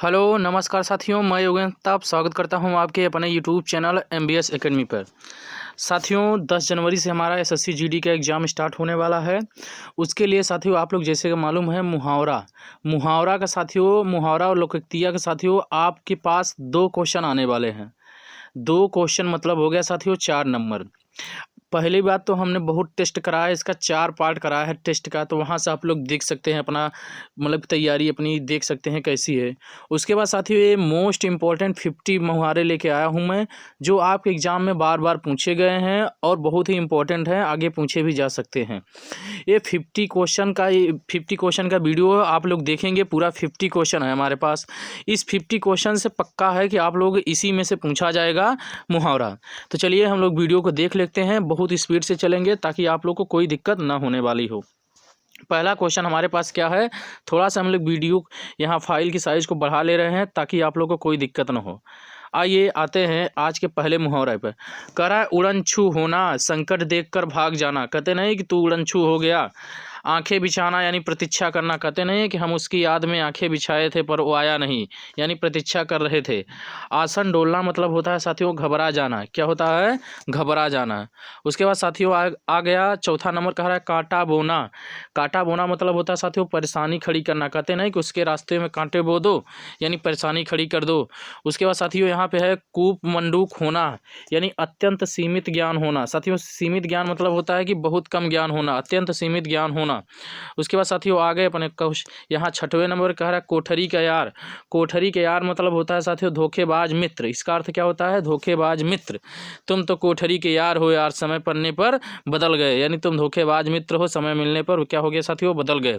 Hello नमस्कार साथियों, मैं योगेंद्र प्रताप स्वागत करता हूं आपके अपने यूट्यूब चैनल एमबीएस एकेडमी पर। साथियों 10 जनवरी से हमारा एसएससी जीडी का एग्ज़ाम स्टार्ट होने वाला है। उसके लिए साथियों आप लोग जैसे कि मालूम है मुहावरा का साथियों मुहावरा और लोकोक्तियाँ का साथियों आपके पास 2 क्वेश्चन आने वाले हैं। 2 क्वेश्चन मतलब हो गया साथियों 4 नंबर। पहली बात तो हमने बहुत टेस्ट कराया है, इसका 4 पार्ट कराया है टेस्ट का, तो वहाँ से आप लोग देख सकते हैं अपना मतलब तैयारी अपनी देख सकते हैं कैसी है। उसके बाद साथियों ये मोस्ट इम्पॉर्टेंट 50 मुहावरे लेके आया हूँ मैं, जो आपके एग्ज़ाम में बार बार पूछे गए हैं और बहुत ही इम्पोर्टेंट हैं, आगे पूछे भी जा सकते हैं। ये 50 क्वेश्चन का वीडियो आप लोग देखेंगे, पूरा 50 क्वेश्चन है हमारे पास। इस 50 क्वेश्चन से पक्का है कि आप लोग इसी में से पूछा जाएगा मुहावरा। तो चलिए हम लोग वीडियो को देख लेते हैं, बहुत स्पीड से चलेंगे ताकि आप लोग को कोई दिक्कत ना होने वाली हो। पहला क्वेश्चन हमारे पास क्या है, थोड़ा सा हम लोग वीडियो यहाँ फाइल की साइज़ को बढ़ा ले रहे हैं ताकि आप लोग को कोई दिक्कत ना हो। आइए आते हैं आज के पहले मुहावरे पर। कह रहा है उड़न छू होना, संकट देखकर भाग जाना। कहते नहीं कि तू उड़न छू हो गया। आंखें बिछाना यानी प्रतीक्षा करना। कहते नहीं कि हम उसकी याद में आंखें बिछाए थे पर वो आया नहीं, यानी प्रतीक्षा कर रहे थे। आसन डोलना मतलब होता है साथियों घबरा जाना। क्या होता है? घबरा जाना। उसके बाद साथियों आ गया चौथा नंबर, कह रहा है कांटा बोना। कांटा बोना मतलब होता है साथियों परेशानी खड़ी करना। कहते नहीं कि उसके रास्ते में कांटे बो दो, यानी परेशानी खड़ी कर दो। उसके बाद साथियों यहाँ पे है कूप मंडूक होना, यानी अत्यंत सीमित ज्ञान होना। साथियों सीमित ज्ञान मतलब होता है कि बहुत कम ज्ञान होना, अत्यंत सीमित ज्ञान होना। उसके बाद साथियों आ गए अपने यहाँ छठवें नंबर कह रहा है कोठरी का यार। कोठरी के यार मतलब होता है साथियों धोखेबाज मित्र। इसका अर्थ क्या होता है? धोखेबाज मित्र। तुम तो कोठरी के यार हो यार, समय पड़ने पर बदल गए, यानी तुम धोखेबाज मित्र हो, समय मिलने पर क्या हो गया साथियों? बदल गए।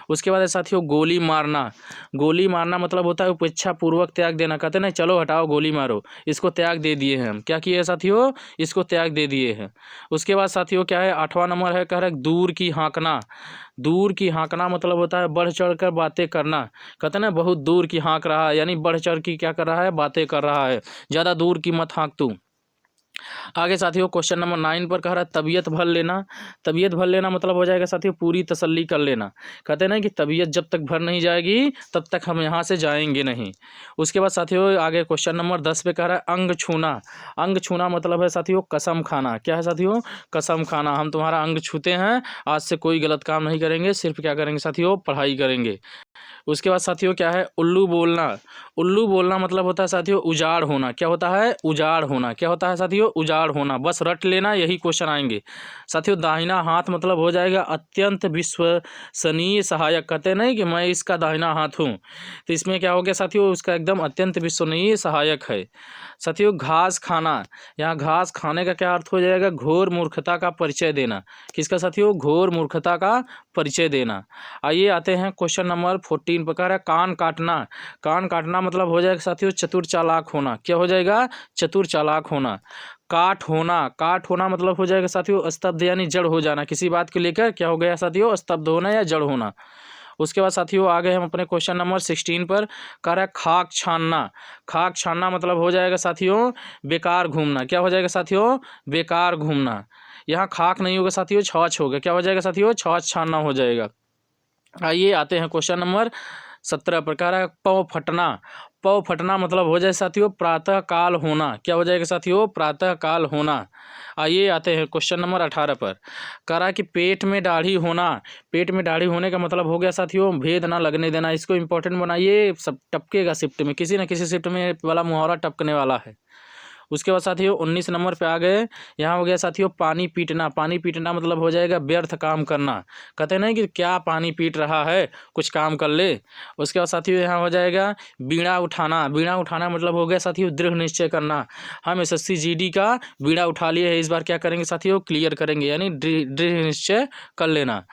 उसके बाद है साथियों गोली मारना। गोली मारना मतलब होता है उपेक्षा पूर्वक त्याग देना। कहते ना चलो हटाओ गोली मारो, इसको त्याग दे दिए हैं हम। क्या किए हैं साथियों? इसको त्याग दे दिए हैं। उसके बाद साथियों क्या है आठवां नंबर है, कह रहा है दूर की हाँकना। दूर की हाँकना मतलब होता है बढ़ चढ़ कर बातें करना। कहते ना बहुत दूर की हाँक रहा है, यानी बढ़ चढ़ की क्या कर रहा है? बातें कर रहा है। ज़्यादा दूर की मत हाँक तू। आगे साथियों क्वेश्चन नंबर 9 पर कह रहा है तबीयत भर लेना। तबीयत भर लेना मतलब हो जाएगा साथियों पूरी तसल्ली कर लेना। कहते हैं ना कि तबीयत जब तक भर नहीं जाएगी तब तक हम यहाँ से जाएंगे नहीं। उसके बाद साथियों आगे क्वेश्चन नंबर 10 पे कह रहा है अंग छूना। अंग छूना मतलब है साथियों कसम खाना। क्या है साथियों? कसम खाना। हम तुम्हारा अंग छूते हैं, आज से कोई गलत काम नहीं करेंगे, सिर्फ क्या करेंगे साथियों? पढ़ाई करेंगे। उसके बाद साथियों क्या है उल्लू बोलना। उल्लू बोलना मतलब होता है साथियों उजाड़ होना। क्या होता है? उजाड़ होना। क्या होता है साथियों? उजाड़ होना। बस रट लेना, यही क्वेश्चन आएंगे। साथियों दाहिना हाथ मतलब हो जाएगा अत्यंत विश्वसनीय सहायक। कहते नहीं कि मैं इसका दाहिना हाथ हूँ, तो इसमें क्या हो गया साथियों? उसका एकदम अत्यंत विश्वसनीय सहायक है। साथियों घास खाना। यहाँ घास खाने का क्या अर्थ हो जाएगा? घोर मूर्खता का परिचय देना। किसका साथियों? घोर मूर्खता का परिचय देना। आइए आते हैं क्वेश्चन नंबर 14 पर, कह रहा है कान काटना। कान काटना मतलब हो जाएगा साथियों चतुर चालाक होना। क्या हो जाएगा? चतुर चालाक होना। काट होना। काट होना मतलब हो जाएगा साथियों स्तब्ध यानी जड़ हो जाना। किसी बात को लेकर क्या हो गया साथियों? स्तब्ध होना या जड़ होना। उसके बाद साथियों आ गए हम अपने क्वेश्चन नंबर 16 पर, कह रहा है खाक छानना। खाक छानना मतलब हो जाएगा साथियों बेकार घूमना। क्या हो जाएगा साथियों? बेकार घूमना। यहाँ खाक नहीं होगा साथियों, छौच होगा। क्या हो जाएगा साथियों? छौच छानना हो जाएगा। आइए आते हैं क्वेश्चन नंबर 17 प्रकार है पौ फटना। पौ फटना मतलब हो जाए साथियों प्रातः काल होना। क्या हो जाएगा साथियों? प्रातः काल होना। आइए आते हैं क्वेश्चन नंबर 18 पर, कह रहा है कि पेट में दाढ़ी होना। पेट में दाढ़ी होने का मतलब हो गया साथियों भेद ना लगने देना। इसको इंपॉर्टेंट बनाइए, सब टपकेगा शिफ्ट में, किसी न किसी शिफ्ट में वाला मुहावरा टपकने वाला है। उसके बाद साथियों 19 नंबर पे आ गए, यहाँ हो गया साथियों पानी पीटना। पानी पीटना मतलब हो जाएगा व्यर्थ काम करना। कहते नहीं कि क्या पानी पीट रहा है, कुछ काम कर ले। उसके बाद साथियों यहाँ हो जाएगा बीड़ा उठाना। बीड़ा उठाना मतलब हो गया साथियों दृढ़ निश्चय करना। हम एसएससी जीडी का बीड़ा उठा लिए है, इस बार क्या करेंगे साथियों? क्लियर करेंगे, यानी दृढ़ निश्चय कर लेना।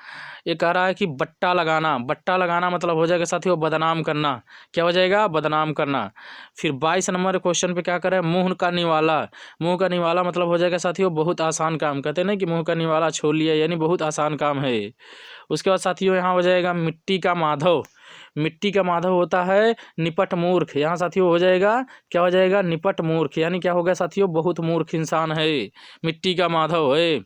ये कह रहा है कि बट्टा लगाना। बट्टा लगाना मतलब हो जाएगा साथियों बदनाम करना। क्या हो जाएगा? बदनाम करना। फिर 22 नंबर क्वेश्चन पे क्या करें मुंह का निवाला। मुंह का निवाला मतलब हो जाएगा साथियों बहुत आसान काम। कहते हैं ना कि मुंह का निवाला छोड़ लिया, यानी बहुत आसान काम है ये। उसके बाद साथियों यहाँ हो जाएगा मिट्टी का माधव। मिट्टी का माधव होता है निपट मूर्ख। यहाँ साथियों हो जाएगा क्या हो जाएगा? निपट मूर्ख, यानी क्या हो गया साथियों? बहुत मूर्ख इंसान है, मिट्टी का माधव है।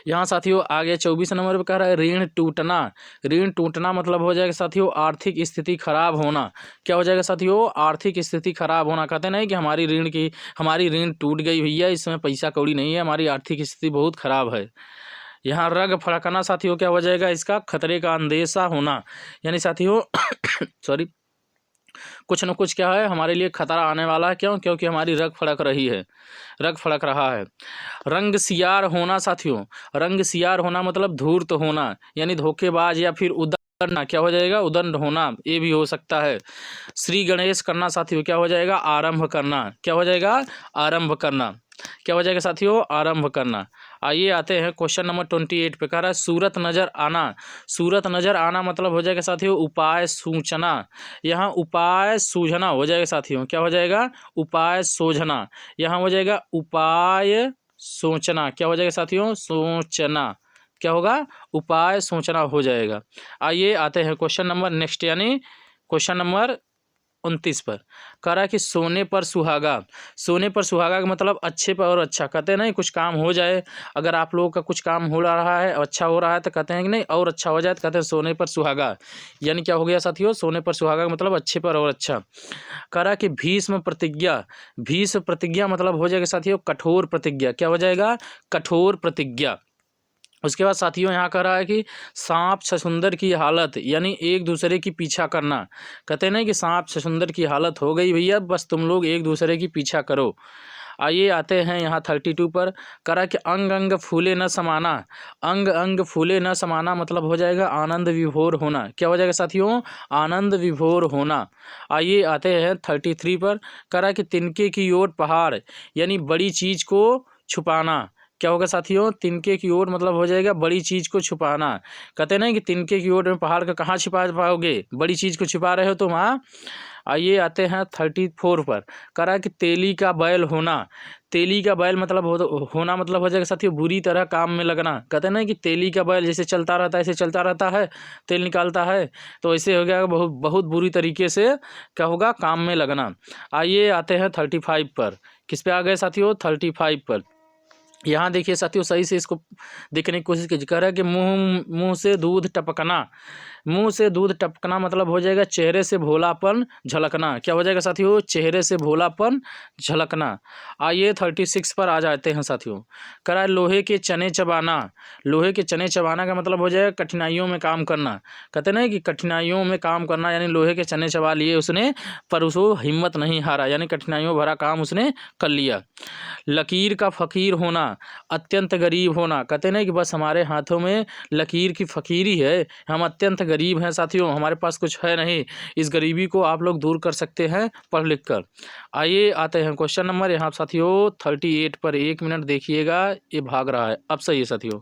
यहाँ साथियों आगे 24 नंबर पे कह रहा है ऋण टूटना। ऋण टूटना मतलब हो जाएगा साथियों आर्थिक स्थिति खराब होना। क्या हो जाएगा साथियों? आर्थिक स्थिति खराब होना। कहते नहीं कि हमारी ऋण टूट गई भैया, इसमें पैसा कौड़ी नहीं है, हमारी आर्थिक स्थिति बहुत खराब है। यहाँ रग फड़कना साथियों क्या हो जाएगा? इसका खतरे का अंदेशा होना, यानी साथियों सॉरी, कुछ न कुछ क्या है, हमारे लिए खतरा आने वाला है। क्यों? क्योंकि हमारी रग फड़क रही है, रग फड़क रहा है। रंग सियार होना साथियों, रंग सियार होना मतलब धूर्त होना, यानी धोखेबाज या फिर उदंड। क्या हो जाएगा? उदंड होना, ये भी हो सकता है। श्री गणेश करना साथियों क्या हो जाएगा? आरंभ करना। क्या हो जाएगा? आरंभ करना। क्या हो जाएगा साथियों? आरंभ करना। आइए आते हैं क्वेश्चन नंबर 28 पे। कह रहा है सूरत नजर आना। सूरत नजर आना मतलब हो जाएगा साथियों उपाय सूचना। यहाँ उपाय सूझना हो जाएगा साथियों। क्या हो जाएगा? उपाय सूझना। यहाँ हो जाएगा उपाय सोचना। क्या हो जाएगा साथियों? सोचना। क्या होगा? उपाय सोचना हो जाएगा। आइए आते हैं क्वेश्चन नंबर नेक्स्ट, यानी क्वेश्चन नंबर 29 पर। कह रहा है कि सोने पर सुहागा। सोने पर सुहागा का मतलब अच्छे पर और अच्छा। कहते हैं नहीं कुछ काम हो जाए, अगर आप लोगों का कुछ काम हो रहा है, अच्छा हो रहा है, तो कहते हैं कि नहीं और अच्छा हो जाए, तो कहते हैं सोने पर सुहागा। यानी क्या हो गया साथियों? सोने पर सुहागा का मतलब अच्छे पर और अच्छा। कह रहा है कि भीष्म प्रतिज्ञा। भीष्म प्रतिज्ञा मतलब हो जाएगा साथियों कठोर प्रतिज्ञा। क्या हो जाएगा? कठोर प्रतिज्ञा। उसके बाद साथियों यहाँ कह रहा है कि सांप छछूंदर की हालत, यानी एक दूसरे की पीछा करना। कहते नहीं कि सांप छछूंदर की हालत हो गई भैया, बस तुम लोग एक दूसरे की पीछा करो। आइए आते हैं यहाँ 32 पर। कह रहा है कि अंग अंग फूले न समाना। अंग अंग फूले न समाना मतलब हो जाएगा आनंद विभोर होना। क्या हो जाएगा साथियों? आनंद विभोर होना। आइए आते हैं 33 पर। कह रहा है कि तिनके की ओर पहाड़, यानी बड़ी चीज को छुपाना। क्या होगा साथियों? तिनके की ओर मतलब हो जाएगा बड़ी चीज को छुपाना। कहते हैं ना कि तिनके की ओर में पहाड़ का कहाँ छिपा पाओगे? बड़ी चीज को छिपा रहे हो तुम, हाँ। आइए आते हैं 34 पर। कह रहा है कि तेली का बैल होना। तेली का बैल मतलब होना मतलब हो जाएगा साथियों बुरी तरह काम में लगना। कहते हैं ना कि तेली का बैल जैसे चलता रहता है, ऐसे चलता रहता है, तेल निकालता है, तो ऐसे हो गया बहुत बहुत बुरी तरीके से क्या होगा? काम में लगना। आइए आते हैं 35 पर। किस पे आ गए साथियों? 35 पर। यहाँ देखिए साथियों सही से इसको देखने की कोशिश कीजिए। कह रहा है कि मुंह मुंह से दूध टपकना। मुंह से दूध टपकना मतलब हो जाएगा चेहरे से भोलापन झलकना। क्या हो जाएगा साथियों? चेहरे से भोलापन झलकना। आइए 36 पर आ जाते हैं साथियों। कह रहा है लोहे के चने चबाना। लोहे के चने चबाना का मतलब हो जाएगा कठिनाइयों में काम करना। कहते ना कि कठिनाइयों में काम करना, यानी लोहे के चने चबा लिए उसने, पर उसको हिम्मत नहीं हारा, यानी कठिनाइयों भरा काम उसने कर लिया। लकीर का फ़कीर होना, अत्यंत गरीब होना। कहते नहीं कि बस हमारे हाथों में लकीर की फ़कीरी है, हम अत्यंत गरीब हैं साथियों, हमारे पास कुछ है नहीं। इस गरीबी को आप लोग दूर कर सकते हैं पढ़ लिख कर। आइए आते हैं क्वेश्चन नंबर यहाँ साथियों 38 पर। 1 मिनट देखिएगा, ये भाग रहा है। अब सही है साथियों।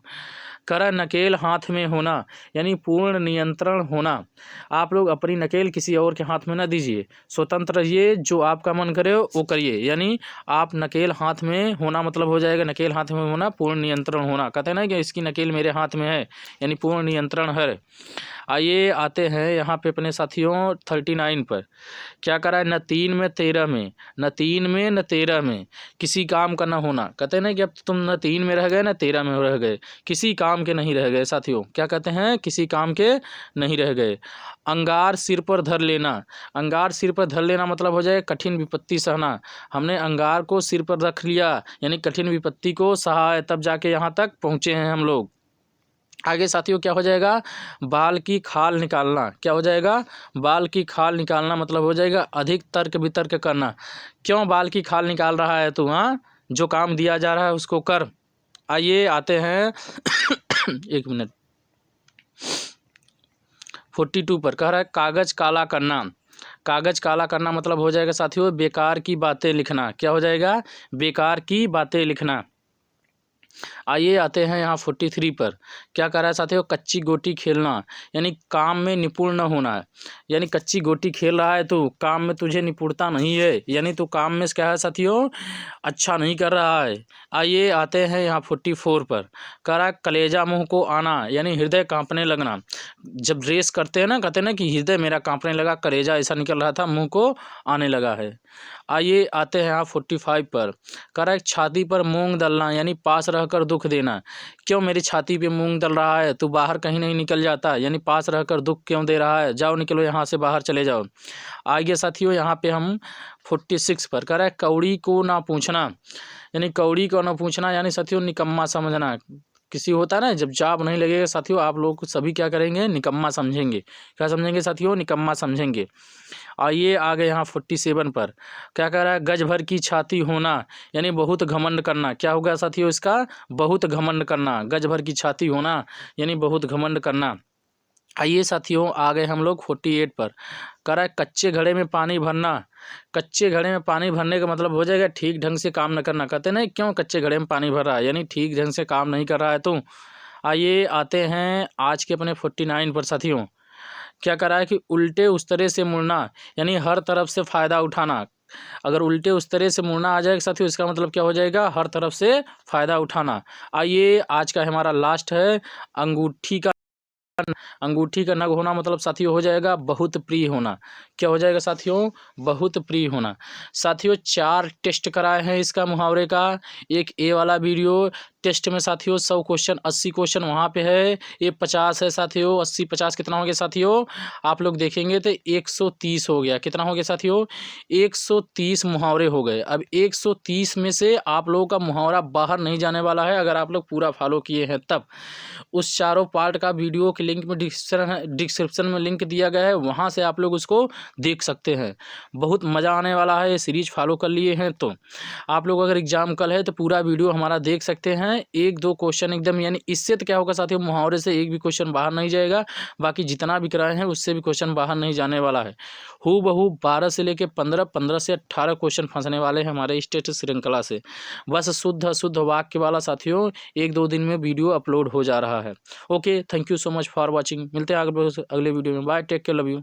करा नकेल हाथ में होना, यानी पूर्ण नियंत्रण होना। आप लोग अपनी नकेल किसी और के हाथ में न दीजिए, स्वतंत्र रहिए, जो आपका मन करे वो करिए। यानी आप नकेल हाथ में होना मतलब हो जाएगा नकेल हाथ में होना पूर्ण नियंत्रण होना। कहते हैं ना कि इसकी नकेल मेरे हाथ में है, यानी पूर्ण नियंत्रण है। आइए आते हैं यहाँ पे अपने साथियों 39 पर। क्या करा है? न 3 में 13 में, न 3 में न 13 में किसी काम का न होना। कहते हैं ना कि अब तुम न 3 में रह गए न 13 में रह गए, किसी काम के नहीं रह गए साथियों। क्या कहते हैं? किसी काम के नहीं रह गए। अंगार सिर पर धर लेना। अंगार सिर पर धर लेना मतलब हो जाए कठिन विपत्ति सहना। हमने अंगार को सिर पर रख लिया, यानी कठिन विपत्ति को सहा है, तब जाके यहाँ तक पहुँचे हैं हम लोग। आगे साथियों क्या हो जाएगा? बाल की खाल निकालना। क्या हो जाएगा? बाल की खाल निकालना मतलब हो जाएगा अधिक तर्क वितर्क करना। क्यों बाल की खाल निकाल रहा है तू? हाँ, जो काम दिया जा रहा है उसको कर। आइए आते हैं 1 मिनट 42 पर। कह रहा है कागज काला करना। कागज काला करना मतलब हो जाएगा साथियों बेकार की बातें लिखना। क्या हो जाएगा? बेकार की बातें लिखना। आइए आते हैं यहाँ 43 पर। क्या कर रहा है साथियों? कच्ची गोटी खेलना, यानी काम में निपुण न होना है। यानी कच्ची गोटी खेल रहा है तो काम में तुझे निपुणता नहीं है, यानी तू काम में क्या है साथियों अच्छा नहीं कर रहा है। आइए आते हैं यहाँ 44 पर। कह रहा है कलेजा मुँह को आना, यानी हृदय कांपने लगना। जब रेस करते हैं ना, कहते हैं ना कि हृदय मेरा कांपने लगा, कलेजा ऐसा निकल रहा था, मुँह को आने लगा है। आइए आते हैं यहाँ 45 पर। कह रहा है छाती पर मूंग दलना, यानी पास रहकर दुख दुख देना, क्यों मेरी छाती पे मूंग दल रहा है, तू बाहर कहीं नहीं निकल जाता, यानी पास रहकर दुख क्यों दे रहा है, जाओ निकलो यहाँ से बाहर चले जाओ। आगे साथियों यहाँ पे हम 46 पर कह रहा है कौड़ी को ना पूछना, यानी कौड़ी को ना पूछना यानी साथियों निकम्मा समझना। किसी होता है ना जब जॉब नहीं लगेगा साथियों, आप लोग सभी क्या करेंगे, निकम्मा समझेंगे। क्या समझेंगे साथियों, निकम्मा समझेंगे। आइए आगे यहाँ 47 पर क्या कह रहा है, गज भर की छाती होना यानी बहुत घमंड करना। क्या होगा साथियों इसका, बहुत घमंड करना। गज भर की छाती होना यानी बहुत घमंड करना। आइए साथियों आ गए हम लोग 48 पर कह रहा है कच्चे घड़े में पानी भरना। कच्चे घड़े में पानी भरने का मतलब हो जाएगा ठीक ढंग से काम न करना। कहते नहीं क्यों कच्चे घड़े में पानी भर रहा है, यानी ठीक ढंग से काम नहीं कर रहा है तो। आइए आते हैं आज के अपने 49 पर साथियों। क्या कर रहा है कि उल्टे उस तरह से मुड़ना यानी हर तरफ से फ़ायदा उठाना। अगर उल्टे उस तरह से मुड़ना आ जाएगा साथियों, इसका मतलब क्या हो जाएगा, हर तरफ से फ़ायदा उठाना। आइए आज का हमारा लास्ट है अंगूठी का। अंगूठी का नग होना मतलब साथियों हो जाएगा बहुत प्रिय होना। क्या हो जाएगा साथियों, बहुत प्रिय होना। साथियों 4 टेस्ट कराए हैं इसका मुहावरे का। एक ए वाला वीडियो टेस्ट में साथियों 100 क्वेश्चन 80 क्वेश्चन वहाँ पे है। ये 50 है साथियों, 80 50 कितना हो गया साथियों, आप लोग देखेंगे तो 130 हो गया। कितना हो गया साथियों, 130 मुहावरे हो गए। अब 130 में से आप लोगों का मुहावरा बाहर नहीं जाने वाला है अगर आप लोग पूरा फॉलो किए हैं तब। उस चारों पार्ट का वीडियो के लिंक में डिस्क्रिप्शन में लिंक दिया गया है, वहाँ से आप लोग उसको देख सकते हैं। बहुत मज़ा आने वाला है, ये सीरीज फॉलो कर लिए हैं तो आप लोग अगर एग्जाम कल है तो पूरा वीडियो हमारा देख सकते हैं। 1-2 क्वेश्चन एकदम, यानी इससे तो क्या होगा साथियों, मुहावरे से एक भी क्वेश्चन बाहर नहीं जाएगा, बाकी जितना भी कराए हैं उससे भी क्वेश्चन बाहर नहीं जाने वाला है। हूबहू 12 से लेकर 15, 15 से 18 क्वेश्चन फंसने वाले हैं हमारे स्टेट श्रृंखला से। बस शुद्ध वाक्य वाला साथियों 1-2 दिन में वीडियो अपलोड हो जा रहा है। Okay, thank you so much for watching. मिलते हैं अगले वीडियो में। Bye, take care, love you.